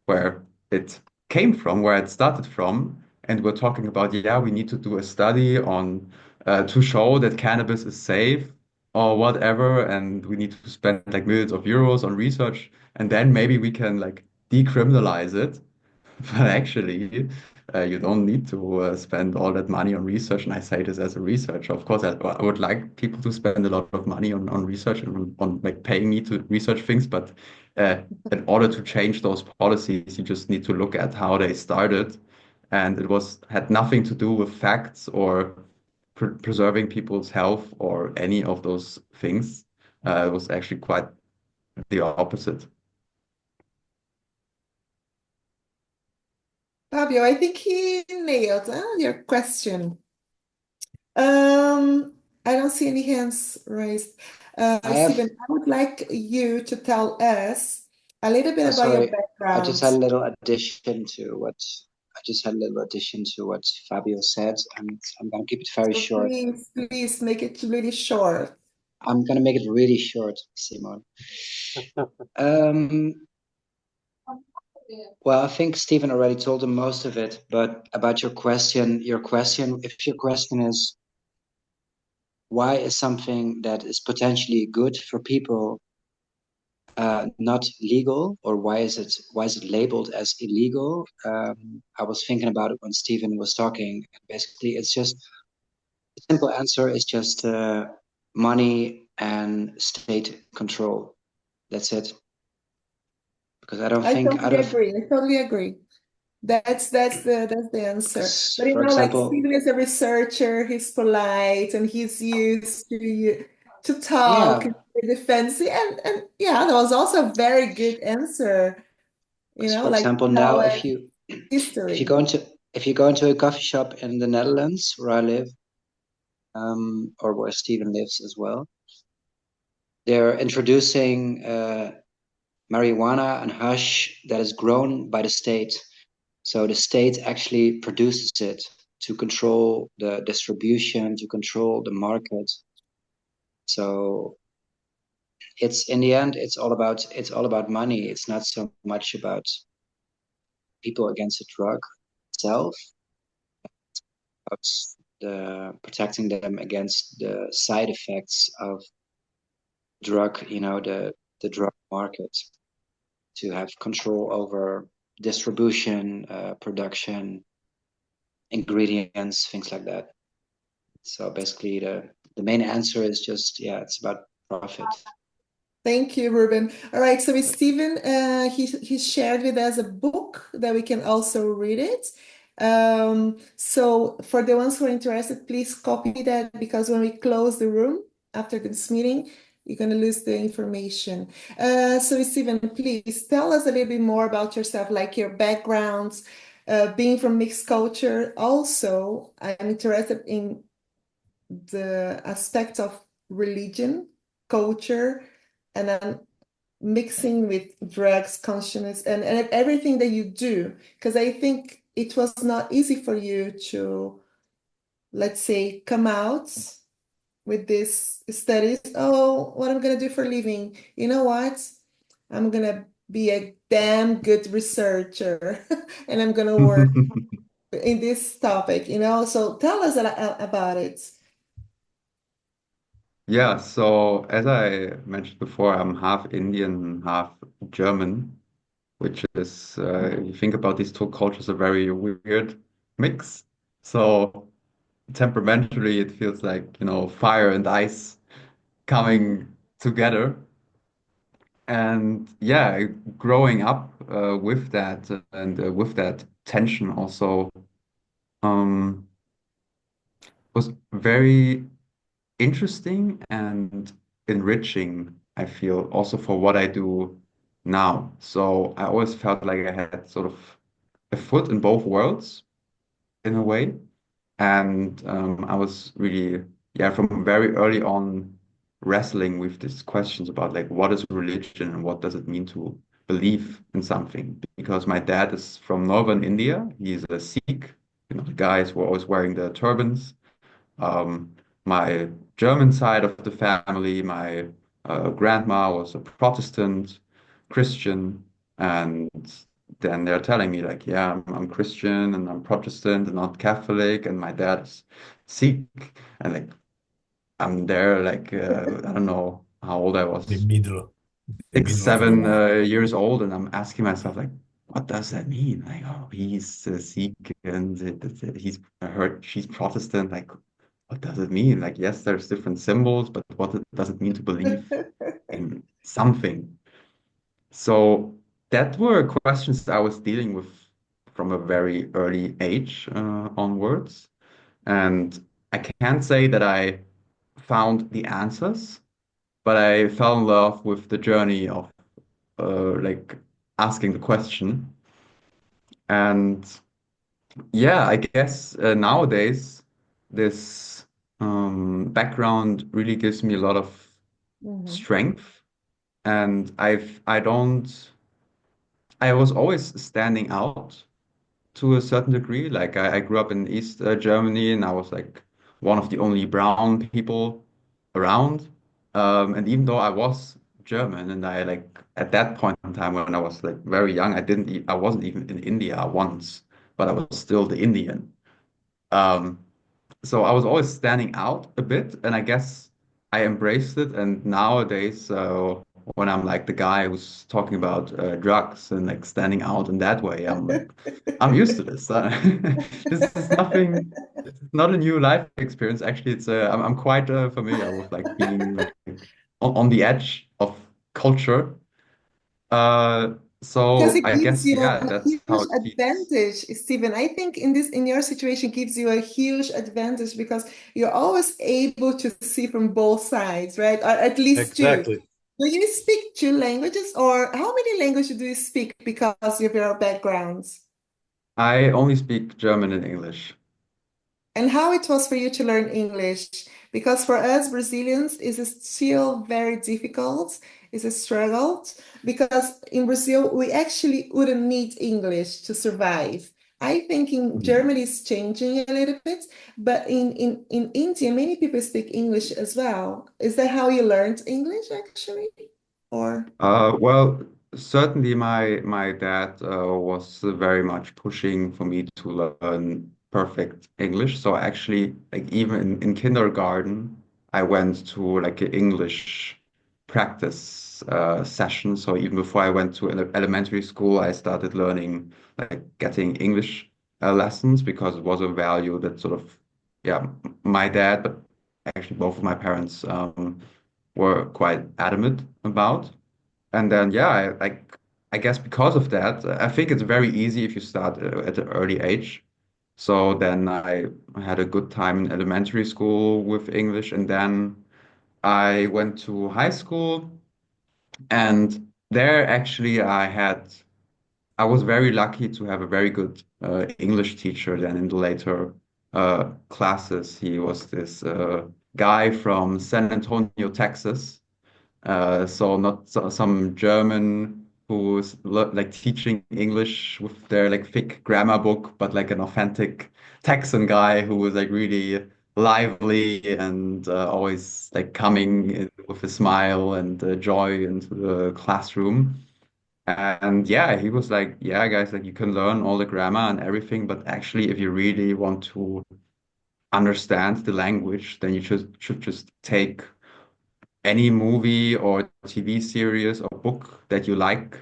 where it came from, where it started from. And we're talking about, yeah, we need to do a study on to show that cannabis is safe or whatever. And we need to spend like millions of euros on research. And then maybe we can like decriminalize it. But actually, you don't need to spend all that money on research. And I say this as a researcher. Of course, I would like people to spend a lot of money on research and on like paying me to research things. But in order to change those policies, you just need to look at how they started. And it was had nothing to do with facts or preserving people's health or any of those things. It was actually quite the opposite. Fabio, I think he nailed your question. I don't see any hands raised. I have, Stephen, I would like you to tell us a little bit oh, about your sorry, I just had a background. little addition to what Fabio said, and I'm gonna keep it very So short. please make it really short. I'm gonna make it really short, Simon. Um, well, I think Stephen already told him most of it, but about your question, if your question is why is something that is potentially good for people not legal, or why is it labeled as illegal? I was thinking about it when Stephen was talking. Basically, it's just the simple answer is just money and state control. That's it. Because I don't I think totally agree. I totally agree. That's the answer. But For like example, Stephen is a researcher, he's polite and he's used to talk yeah, and be defensive, and yeah, that was also a very good answer. because for Like example, now knowledge if you history. go into if you go into a coffee shop in the Netherlands where I live, or where Steven lives as well, they're introducing marijuana and hash that is grown by the state. So the state actually produces it to control the distribution, to control the market. So it's in the end, it's all about money. It's not so much about people against the drug itself, about protecting them against the side effects of drug, the drug market, to have control over distribution, production, ingredients, things like that. So basically, the main answer is just, yeah, it's about profit. Thank you, Ruben. All right, so with Stephen, he shared with us a book that we can also read it. So for the ones who are interested, please copy that because when we close the room after this meeting, you're going to lose the information. So Stephen, please tell us a little bit more about yourself, like your backgrounds, being from mixed culture. Also, I'm interested in the aspect of religion, culture, and then mixing with drugs, consciousness, and everything that you do. Because I think it was not easy for you to, let's say, come out with this studies. Oh, what I'm gonna do for a living? You know what? I'm gonna be a damn good researcher, and I'm gonna work in this topic. So tell us about it. Yeah, so as I mentioned before, I'm half Indian, half German, which is, if you think about these two cultures, a very weird mix. So temperamentally, it feels like, fire and ice coming together. And yeah, growing up with that and with that tension also um, was very interesting and enriching, I feel, also for what I do now. So I always felt like I had sort of a foot in both worlds in a way. And I was really, yeah, from very early on wrestling with these questions about like what is religion and what does it mean to believe in something? Because my dad is from northern India. He's a Sikh, the guys who are always wearing the turbans. My German side of the family, my grandma was a Protestant Christian, and then they're telling me like, yeah, I'm Christian and I'm Protestant and not Catholic, and my dad is Sikh, and like I'm there like I don't know how old I The was, middle, the six, middle of seven nowhere. years old, and I'm asking myself like, what does that mean? Like, oh, he's Sikh and he's I heard she's Protestant. Like, what does it mean? Like, yes, there's different symbols, but does it mean to believe in something? So that were questions that I was dealing with from a very early age onwards, and I can't say that I found the answers, but I fell in love with the journey of like asking the question. And yeah, I guess nowadays this background really gives me a lot of Mhm. strength. And I was always standing out to a certain degree. Like I grew up in East Germany and I was like one of the only brown people around. And even though I was German and I like at that point in time when I was like very young, I wasn't even in India once, but I was still the Indian. Um, so I was always standing out a bit, and I guess I embraced it. And nowadays, when I'm like the guy who's talking about drugs and like standing out in that way, I'm like, I'm used to this. This is nothing. It's not a new life experience. Actually, I'm quite familiar with like being like on the edge of culture. Uh, Because So it I gives guess, you yeah, a that's how huge it keeps. advantage, Stephen. I think in your situation gives you a huge advantage because you're always able to see from both sides, right? Or at least two. Exactly. Do you speak two languages, or how many languages do you speak because of your backgrounds? I only speak German and English. And how it was for you to learn English? Because for us Brazilians, it's still very difficult. It's a struggle because in Brazil, we actually wouldn't need English to survive. I think in Mm. Germany it's changing a little bit, but in India, many people speak English as well. Is that how you learned English actually? Or Well, certainly my dad was very much pushing for me to learn perfect English. So actually, like even in kindergarten, I went to like an English practice session. So even before I went to elementary school, I started learning like getting English lessons because it was a value that sort of, yeah, my dad, but actually both of my parents were quite adamant about. And then, yeah, I guess because of that, I think it's very easy if you start at an early age. So then I had a good time in elementary school with English, and then I went to high school, and there actually I was very lucky to have a very good English teacher. Then in the later classes, he was this guy from San Antonio, Texas. So not some German who's like teaching English with their like thick grammar book, but like an authentic Texan guy who was like really lively and always like coming in with a smile and joy into the classroom. And yeah, he was like, yeah, guys, like you can learn all the grammar and everything, but actually, if you really want to understand the language, then you should just take any movie or TV series or book that you like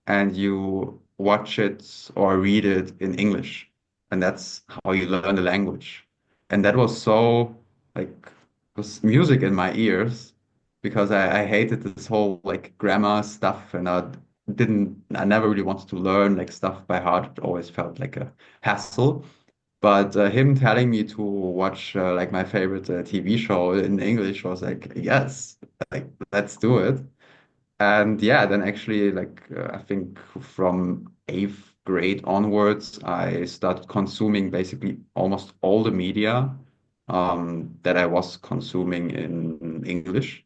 and you watch it or read it in English. And that's how you learn the language. And that was so like was music in my ears because I hated this whole like grammar stuff and I never really wanted to learn like stuff by heart. It always felt like a hassle. But him telling me to watch like my favorite TV show in English was like, yes, like let's do it. And yeah, then actually like I think from eighth grade onwards, I started consuming basically almost all the media that I was consuming in English.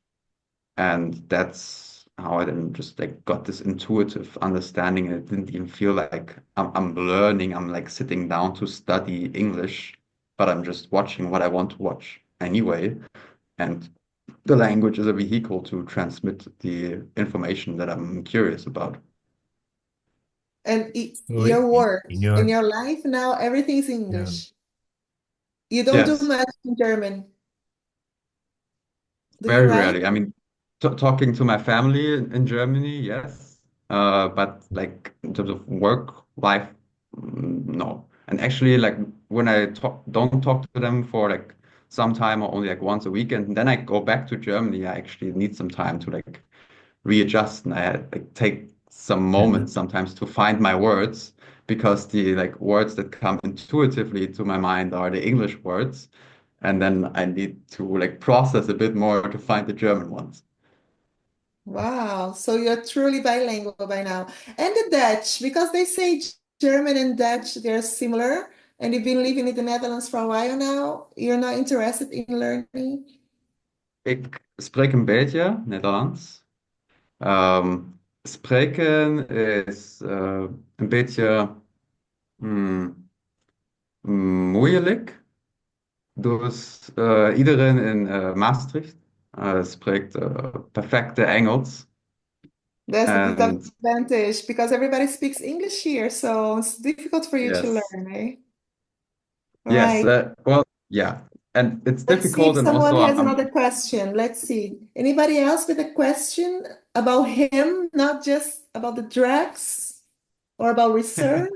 And that's how I then just like got this intuitive understanding. And it didn't even feel like I'm learning, I'm like sitting down to study English, but I'm just watching what I want to watch anyway. And the language is a vehicle to transmit the information that I'm curious about. and So your work in in your your life now, everything is yeah, English. You don't do Yes. much in German, do you, Very right? rarely. I mean, t talking to my family in Germany, yes. But like in terms of work life, no. And actually, like when I don't talk to them for like some time or only like once a weekend, and then I go back to Germany, I actually need some time to like readjust, and I like take some moments sometimes to find my words because the like words that come intuitively to my mind are the English words, and then I need to like process a bit more to find the German ones. Wow, so you're truly bilingual by now. And the Dutch, because they say German and Dutch, they're similar, and you've been living in the Netherlands for a while now, you're not interested in learning? Ik spreek een beetje Nederlands. Spreken is een beetje hmm, moeilijk. Dus iedereen in Maastricht spreekt perfecte Engels. That's the And disadvantage because everybody speaks English here, so it's difficult for you to yes, learn, eh? yes. Right. Well, yeah. And it's Let's see difficult, if and someone also has I'm another question. Let's see. Anybody else with a question about him, not just about the drugs or about research?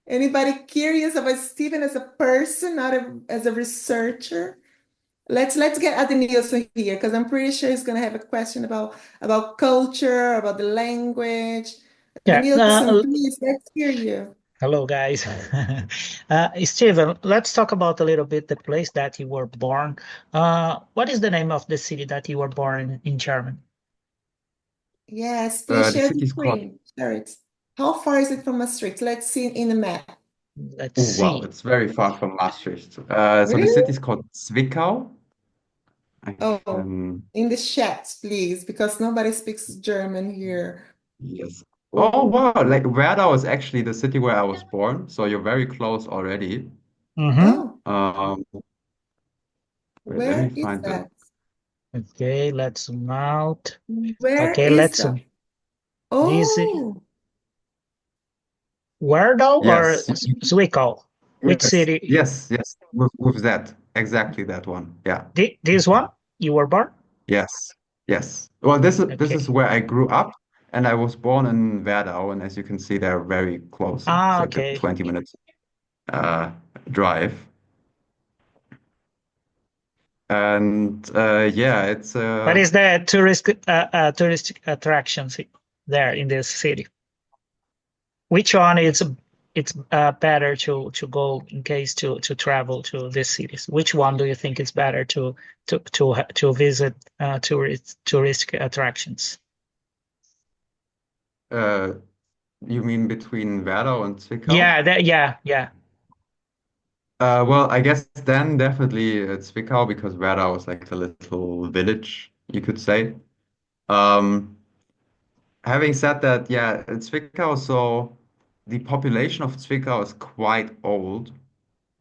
Anybody curious about Stephen as a person, not as a researcher? let's get Adenilson here because I'm pretty sure he's gonna have a question about culture, about the language. Yeah. Adenilson, please, let's hear you. Hello, guys. Steven, let's talk about a little bit the place that you were born. What is the name of the city that you were born in Germany? Yes, please The share the city is called, screen. Share it. How far is it from Maastricht? Let's see in the map. Let's oh wow, see. it's very far from Maastricht. So the city Really? is called Zwickau. I Oh, can, in the chat, please, because nobody speaks German here. yes. Oh Oh, wow, like Werdau is actually the city where I was born, so you're very close already. Mm-hmm. oh, Um, wait, let me where is find the, that? Okay, let's zoom out. Where Okay, is let's that? this Oh, Werdau or yes, Zwickau? Which yes, city? yes, with that, exactly that one. Yeah. This one you were born? Yes, yes. Well, this is Okay. where I grew up, and I was born in Werdau, and as you can see, they're very close. It's Ah, like a okay. 20 minutes uh, drive, and yeah, it's What is the touristic attractions there in this city? Which one is it's better to go in case to travel to these cities? Which one do you think is better to visit touristic attractions? uh, you mean between Werdau and Zwickau? Yeah, yeah. Well, I guess then definitely Zwickau because Werdau is like the little village, you could say. Um, Having said that, yeah, Zwickau, so the population of Zwickau is quite old.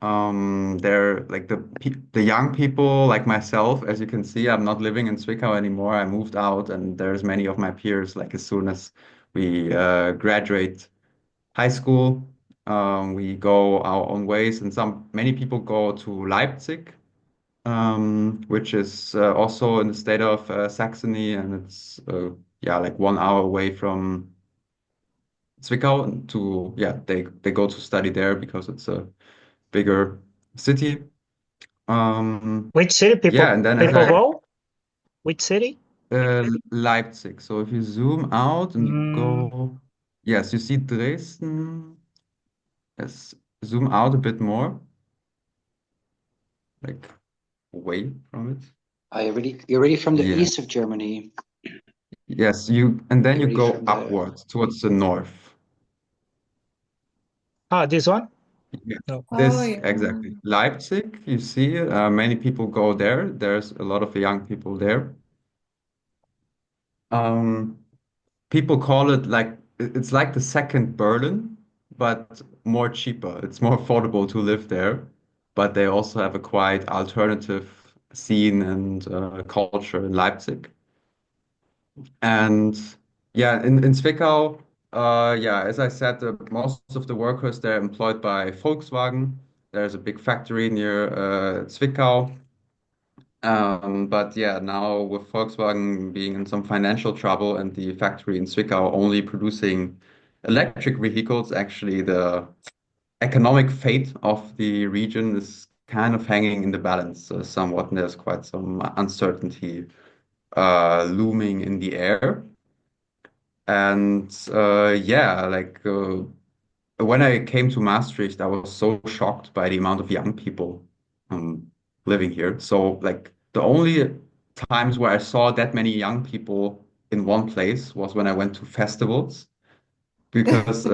They're like the young people like myself, as you can see, I'm not living in Zwickau anymore. I moved out, and there's many of my peers. Like as soon as we graduate high school, we go our own ways, and many people go to Leipzig, which is also in the state of Saxony, and it's yeah like 1 hour away from Zwickau. To yeah, they go to study there because it's a bigger city. Which city Yeah, and then as people I go? Which city? Leipzig. So if you zoom out and you Mm, go, yes, you see Dresden. Yes, zoom out a bit more, like away from it. You're really from the Yeah. east of Germany. Yes, and then You're you really go from the upwards towards the north. this one? Yeah. No. oh This yeah. exactly. Leipzig, you see, many people go there. There's a lot of young people there. Um, People call it like it's like the second Berlin, but more cheaper. It's more affordable to live there, but they also have a quite alternative scene and culture in Leipzig. And yeah, in Zwickau, yeah, as I said, most of the workers they're employed by Volkswagen. There's a big factory near Zwickau. But yeah, now with Volkswagen being in some financial trouble and the factory in Zwickau only producing electric vehicles, actually the economic fate of the region is kind of hanging in the balance somewhat, and there's quite some uncertainty looming in the air. And yeah, like when I came to Maastricht, I was so shocked by the amount of young people living here. So like the only times where I saw that many young people in one place was when I went to festivals. Because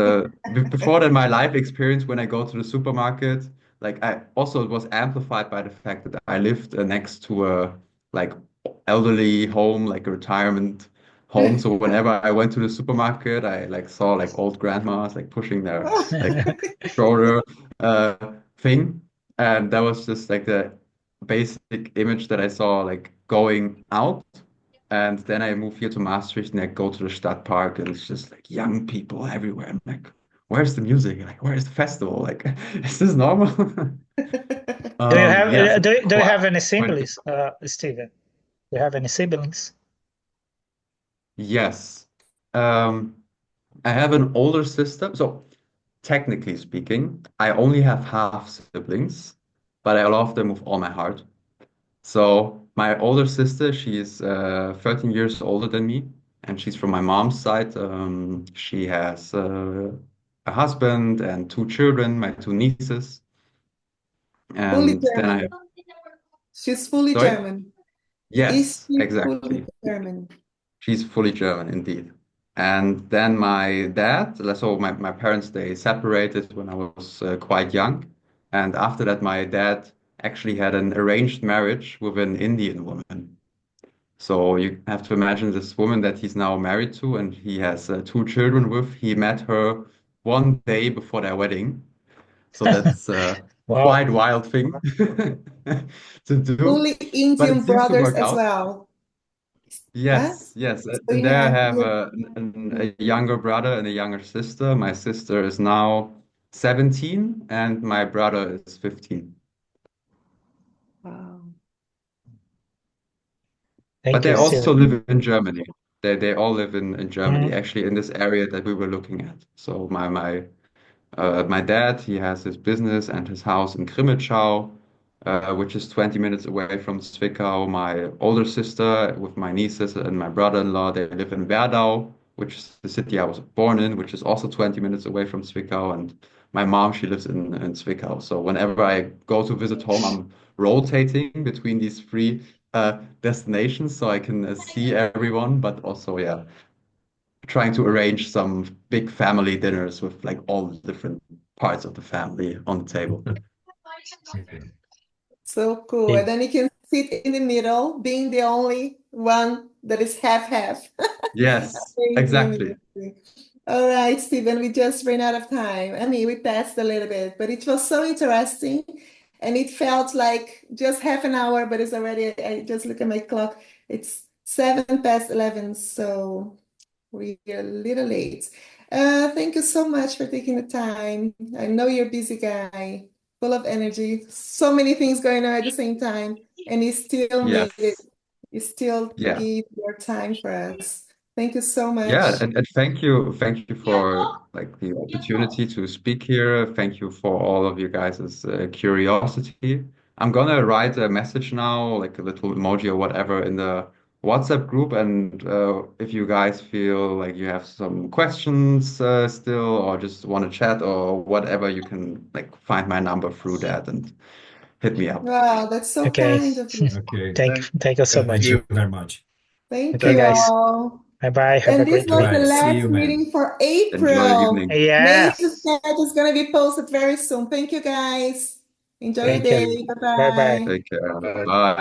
before that, my life experience when I go to the supermarket, like I also it was amplified by the fact that I lived next to a like elderly home, like a retirement home. So whenever I went to the supermarket, I like saw like old grandmas like pushing their like stroller uh, thing, and that was just like the basic image that I saw like going out. And then I move here to Maastricht and I go to the Stadtpark and it's just like young people everywhere. I'm like, where's the music? Like, where's the festival? Like, is this normal? Yes, it's Do you quite, have any quite siblings, Steven? Do you have any siblings? yes. Um, I have an older sister. So technically speaking, I only have half siblings, but I love them with all my heart. So my older sister, she's 13 years older than me, and she's from my mom's side. She has a husband and two children, my two nieces. Fully And then I German. have, She's fully sorry? German. Is Yes, she fully exactly. German? She's fully German indeed. And then my dad, so my parents, they separated when I was quite young. And after that, my dad actually had an arranged marriage with an Indian woman. So you have to imagine this woman that he's now married to and he has two children with. He met her one day before their wedding. So that's Wow. quite wild thing to do, Fully but it Indian seems to brothers work as out. well. Huh? Yes, yes. So And you there I have have a younger brother and a younger sister. My sister is now 17 and my brother is 15. wow. But Thank they you, also Steven. live in Germany. They all live in Germany, Mhm. actually in this area that we were looking at. So my dad, he has his business and his house in Krimitschau, which is 20 minutes away from Zwickau. My older sister with my nieces and my brother-in-law, they live in Werdau, which is the city I was born in, which is also 20 minutes away from Zwickau. And my mom, she lives in Zwickau. So whenever I go to visit home, I'm rotating between these three destinations so I can see everyone, but also, yeah, trying to arrange some big family dinners with like all the different parts of the family on the table. So cool. And then you can sit in the middle, being the only one that is half-half. Yes, Amazing, exactly. amazing. All right, Stephen, we just ran out of time. I mean, we passed a little bit, but it was so interesting. And it felt like just half an hour, but it's already, I just look at my clock, it's 7 past 11. So we're a little late. Thank you so much for taking the time. I know you're a busy guy, full of energy, so many things going on at the same time, and you still made it. Yes. You still Yeah. give your time for us. Thank you so Yeah, much. and thank you for like the opportunity to speak here. Thank you for all of you guys' curiosity. I'm gonna write a message now, like a little emoji or whatever, in the WhatsApp group. And if you guys feel like you have some questions still, or just want to chat or whatever, you can like find my number through that and hit me up. Wow, that's so Okay. kind of you. Okay. Thank you so Thank much. you very much. Thank Okay, you guys. all. Bye-bye. Have a And this great was week. the Bye. See last you, man. meeting for Enjoy your April. evening. Yeah. May's schedule is going to be posted very soon. Thank you, guys. Enjoy your Thank you. day. Bye-bye. Bye-bye. Take care. Bye. Bye.